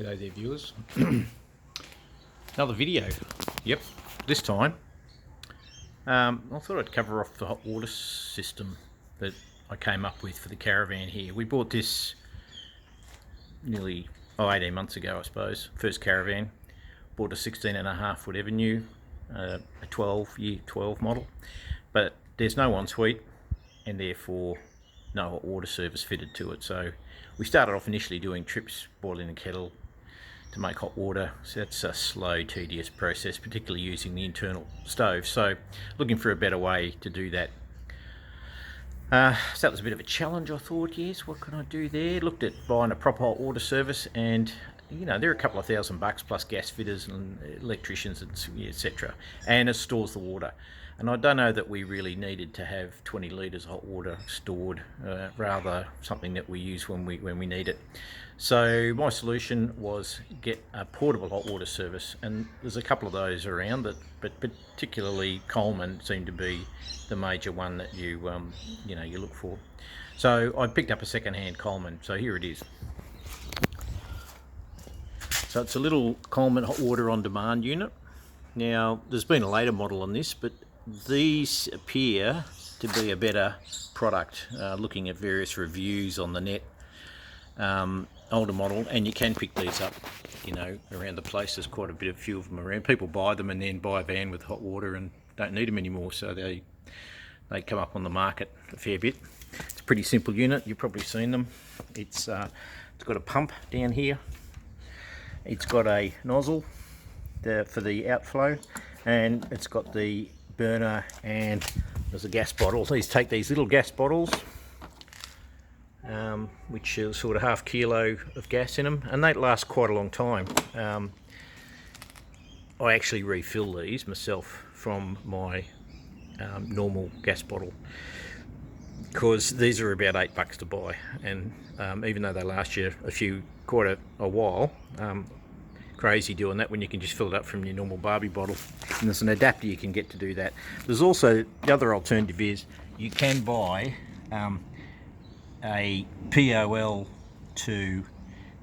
G'day there viewers. Another video. Yep, this time I thought I'd cover off the hot water system that I came up with for the caravan here. We bought this nearly 18 months ago, I suppose. First caravan. Bought a 16.5 foot Avenue, a 12 model, but there's no ensuite and therefore no hot water service fitted to it. So we started off initially doing trips, boiling the kettle to make hot water. So that's a slow, tedious process, particularly using the internal stove. So looking for a better way to do that. So that was a bit of a challenge, I thought. Yes, what can I do there? Looked at buying a proper hot water service, and you know, they're a couple of $1,000 plus gas fitters and electricians and etc. And it stores the water. And I don't know that we really needed to have 20 litres of hot water stored, rather something that we use when we need it. So my solution was get a portable hot water service, and there's a couple of those around, but particularly Coleman seemed to be the major one that you look for. So I picked up a second-hand Coleman. So here it is. So it's a little Coleman hot water on demand unit. Now there's been a later model on this, but these appear to be a better product, looking at various reviews on the net. Older model, and you can pick these up, you know, around the place. There's quite a few of them around. People buy them and then buy a van with hot water and don't need them anymore, so they come up on the market a fair bit. It's a pretty simple unit. You've probably seen them. It's got a pump down here. It's got a nozzle for the outflow, and it's got the burner, and there's a gas bottle. So you take these little gas bottles, which is sort of half kilo of gas in them, and they last quite a long time. I actually refill these myself from my normal gas bottle, because these are about $8 to buy, and even though they last you quite a while, crazy doing that when you can just fill it up from your normal Barbie bottle. And there's an adapter you can get to do that. There's also the other alternative is you can buy a POL to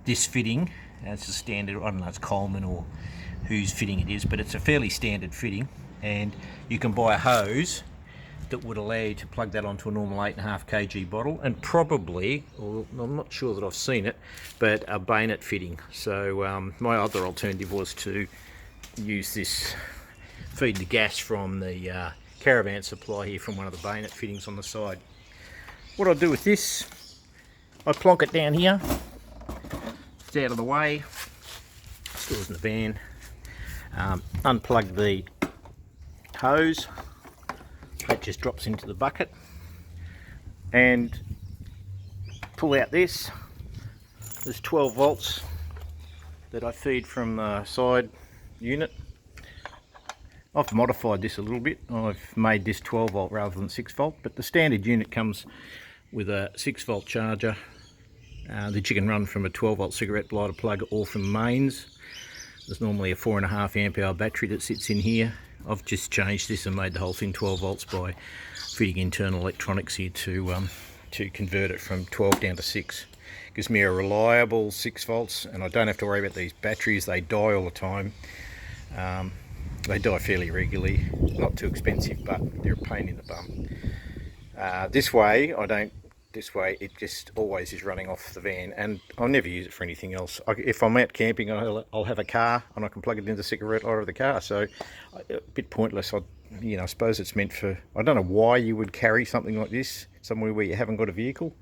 this fitting. It's a standard, I don't know, it's Coleman or whose fitting it is, but it's a fairly standard fitting, and you can buy a hose that would allow you to plug that onto a normal 8.5 kg bottle, and probably, or I'm not sure that I've seen it, but a bayonet fitting. So my other alternative was to use this, feed the gas from the caravan supply here from one of the bayonet fittings on the side. What I'll do with this, I plonk it down here, it's out of the way, stores in the van, unplug the hose, that just drops into the bucket, and pull out this. There's 12 volts that I feed from the side unit. I've modified this a little bit. I've made this 12 volt rather than 6 volt, but the standard unit comes with a 6 volt charger that you can run from a 12 volt cigarette lighter plug or from mains. There's normally a 4.5 amp hour battery that sits in here. I've just changed this and made the whole thing 12 volts by fitting internal electronics here to convert it from 12 down to 6. Gives me a reliable 6 volts, and I don't have to worry about these batteries. They die all the time. They die fairly regularly. Not too expensive, but they're a pain in the bum. This way it just always is running off the van, and I'll never use it for anything else. If I'm out camping, I'll have a car and I can plug it into the cigarette lighter of the car. So a bit pointless. I suppose it's meant for, I don't know why you would carry something like this somewhere where you haven't got a vehicle.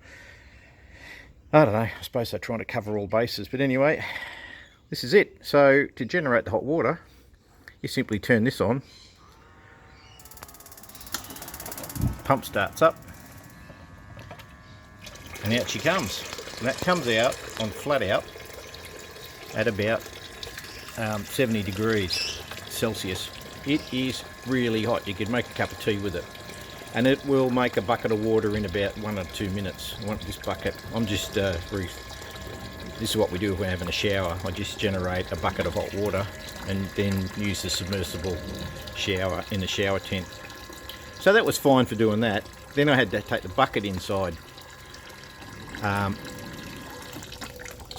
I don't know, I suppose they're trying to cover all bases, but anyway, this is it. So to generate the hot water, you simply turn this on, pump starts up, and out she comes. And that comes out on flat out at about 70 degrees Celsius. It is really hot. You could make a cup of tea with it, and it will make a bucket of water in about 1 or 2 minutes. I want this bucket. This is what we do if we're having a shower. I just generate a bucket of hot water and then use the submersible shower in the shower tent. So that was fine for doing that. Then I had to take the bucket inside.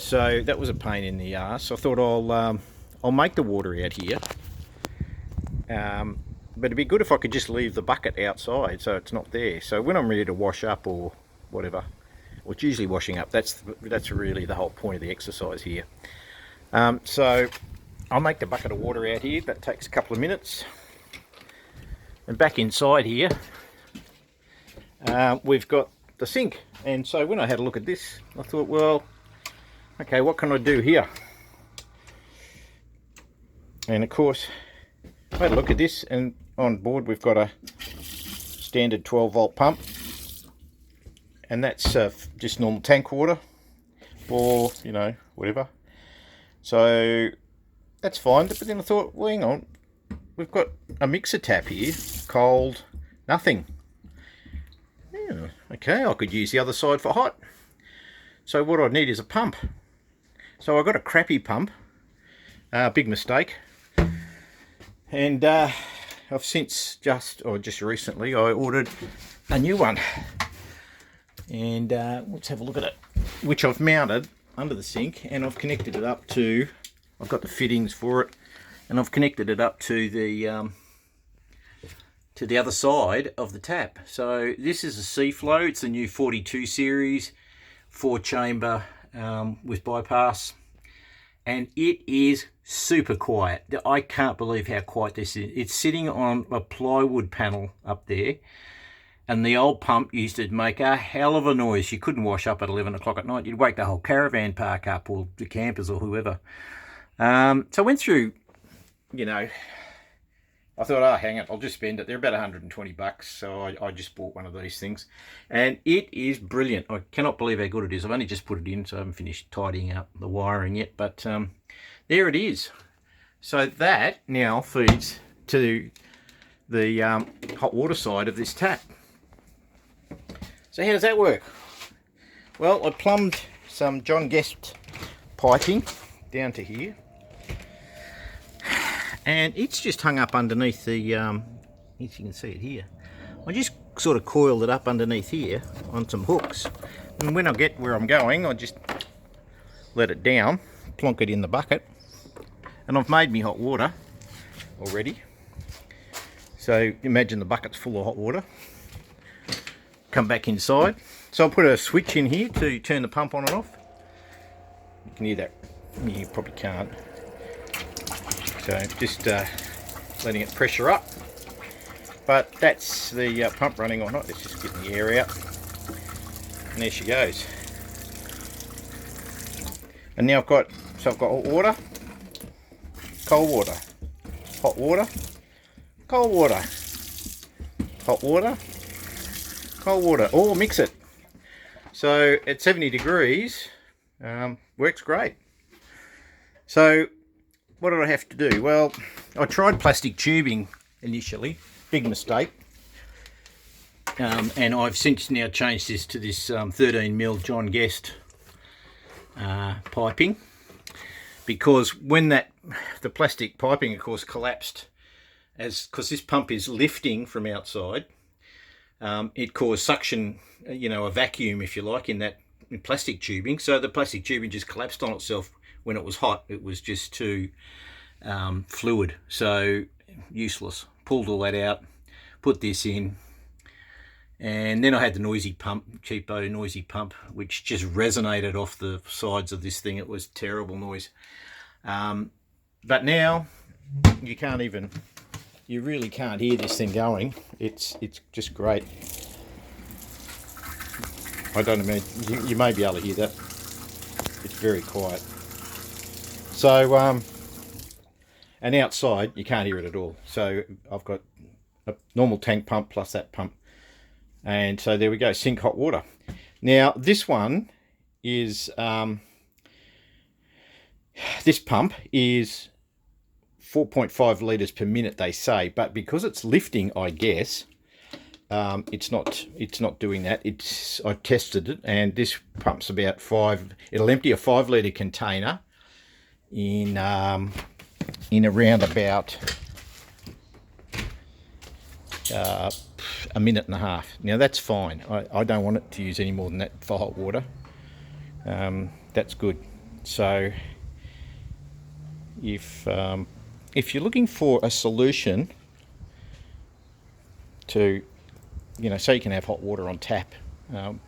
So that was a pain in the arse. I thought I'll make the water out here. But it'd be good if I could just leave the bucket outside so it's not there. So when I'm ready to wash up or whatever, well, it's usually washing up. That's really the whole point of the exercise here. So I'll make the bucket of water out here. That takes a couple of minutes. And back inside here, we've got the sink. And so when I had a look at this, I thought, well, okay, what can I do here? And of course, I had a look at this, and on board we've got a standard 12 volt pump, and that's just normal tank water, or you know, whatever. So that's fine. But then I thought, well, hang on, we've got a mixer tap here, cold, nothing. Yeah, okay, I could use the other side for hot. So what I need is a pump. So I got a crappy pump, big mistake. And I've since just recently I ordered a new one, and let's have a look at it, which I've mounted under the sink, and I've connected it up to, I've got the fittings for it, and I've connected it up to the other side of the tap. So this is a Seaflow. It's the new 42 series, 4-chamber with bypass. And it is super quiet. I can't believe how quiet this is. It's sitting on a plywood panel up there. And the old pump used to make a hell of a noise. You couldn't wash up at 11 o'clock at night. You'd wake the whole caravan park up, or the campers or whoever. So I went through, you know, I thought, oh, hang it, I'll just spend it. They're about 120 bucks, so I just bought one of these things. And it is brilliant. I cannot believe how good it is. I've only just put it in, so I haven't finished tidying up the wiring yet. But there it is. So that now feeds to the hot water side of this tap. So how does that work? Well, I plumbed some John Guest piping down to here. And it's just hung up underneath the, as you can see it here. I just sort of coiled it up underneath here on some hooks. And when I get where I'm going, I just let it down, plonk it in the bucket. And I've made me hot water already. So imagine the bucket's full of hot water. Come back inside. So I'll put a switch in here to turn the pump on and off. You can hear that. You probably can't. So just letting it pressure up, but that's the pump running or not. Let's just get the air out, and there she goes. And now I've got hot water, cold water, hot water, cold water, hot water, cold water. All mix it. So at 70 degrees, works great. So what did I have to do? Well, I tried plastic tubing initially, big mistake. And I've since now changed this to this 13mm John Guest piping, because when the plastic piping of course collapsed, because this pump is lifting from outside, it caused suction, you know, a vacuum if you like in plastic tubing. So the plastic tubing just collapsed on itself. When it was hot, it was just too fluid, so useless. Pulled all that out, put this in, and then I had the noisy pump, cheapo noisy pump, which just resonated off the sides of this thing. It was terrible noise. But now you really can't hear this thing going. It's just great. I don't imagine you may be able to hear that. It's very quiet. So, and outside you can't hear it at all. So I've got a normal tank pump plus that pump. And so there we go, sink hot water. Now this one is, this pump is 4.5 litres per minute, they say. But because it's lifting, I guess, it's not doing that. I tested it, and this pump's about it'll empty a 5 litre container in around about a minute and a half. Now that's fine. I don't want it to use any more than that for hot water. That's good. So if you're looking for a solution to, so you can have hot water on tap, and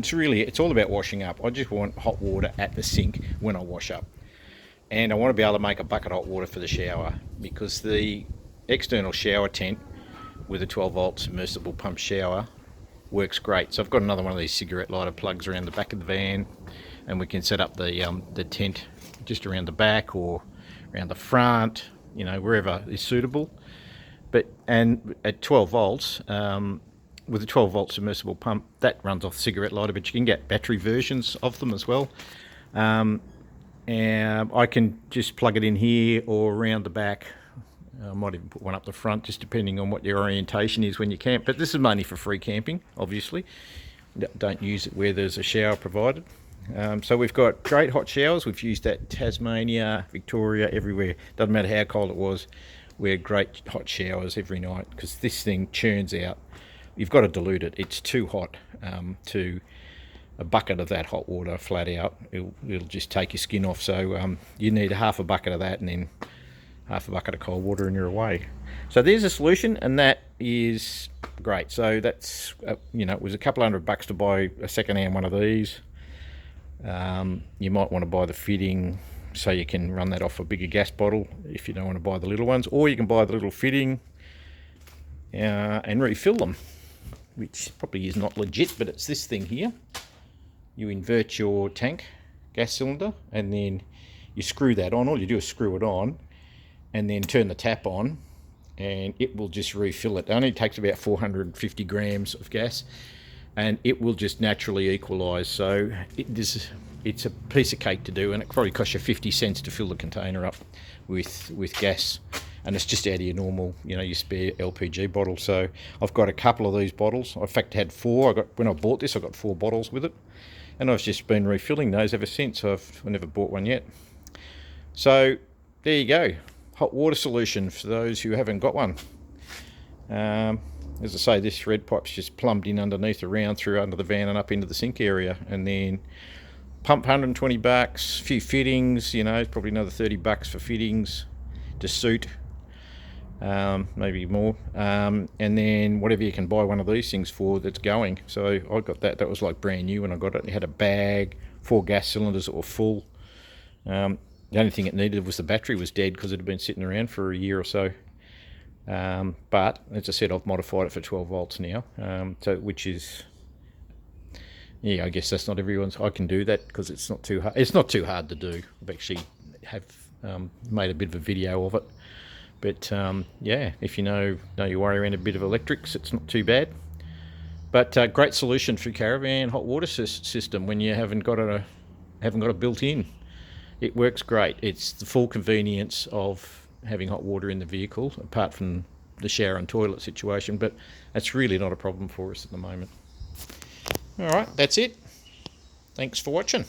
it's all about washing up. I just want hot water at the sink when I wash up, and I want to be able to make a bucket of hot water for the shower, because the external shower tent with a 12 volt submersible pump shower works great. So I've got another one of these cigarette lighter plugs around the back of the van, and we can set up the tent just around the back or around the front, wherever is suitable. And at 12 volts, with a 12 volt submersible pump, that runs off cigarette lighter, but you can get battery versions of them as well. And I can just plug it in here or around the back. I might even put one up the front, just depending on what your orientation is when you camp. But this is mainly for free camping, obviously. Don't use it where there's a shower provided. So we've got great hot showers. We've used that Tasmania, Victoria, everywhere. Doesn't matter how cold it was. We had great hot showers every night, because this thing churns out. You've got to dilute it. It's too hot to a bucket of that hot water flat out. It'll just take your skin off. So you need half a bucket of that, and then half a bucket of cold water, and you're away. So there's a solution, and that is great. So that's it was a couple $100 to buy a second-hand one of these. You might want to buy the fitting so you can run that off a bigger gas bottle if you don't want to buy the little ones, or you can buy the little fitting and refill them, which probably is not legit, but it's this thing here. You invert your tank gas cylinder, and then you screw that on. All you do is screw it on and then turn the tap on, and it will just refill it. It only takes about 450 grams of gas, and it will just naturally equalise. So it's a piece of cake to do, and it probably costs you 50 cents to fill the container up with gas, and it's just out of your normal, your spare LPG bottle. So I've got a couple of these bottles. In fact, I had 4. When I bought this, I got 4 bottles with it, and I've just been refilling those ever since. I've never bought one yet. So there you go, hot water solution for those who haven't got one. As I say, this red pipe's just plumbed in underneath, around through under the van and up into the sink area, and then pump $120, few fittings, probably another $30 for fittings to suit, maybe more, and then whatever you can buy one of these things for that's going. So I got that was like brand new when I got it. It had a bag, 4 gas cylinders that were full. The only thing it needed was the battery was dead, because it had been sitting around for a year or so. But as I said, I've modified it for 12 volts now, which is, I guess that's not everyone's. I can do that because it's not too hard. It's not too hard to do. I've actually made a bit of a video of it. But if you know your way around a bit of electrics, it's not too bad. But great solution for caravan hot water system when you haven't got it built in. It works great. It's the full convenience of having hot water in the vehicle, apart from the shower and toilet situation, but that's really not a problem for us at the moment. All right, that's it. Thanks for watching.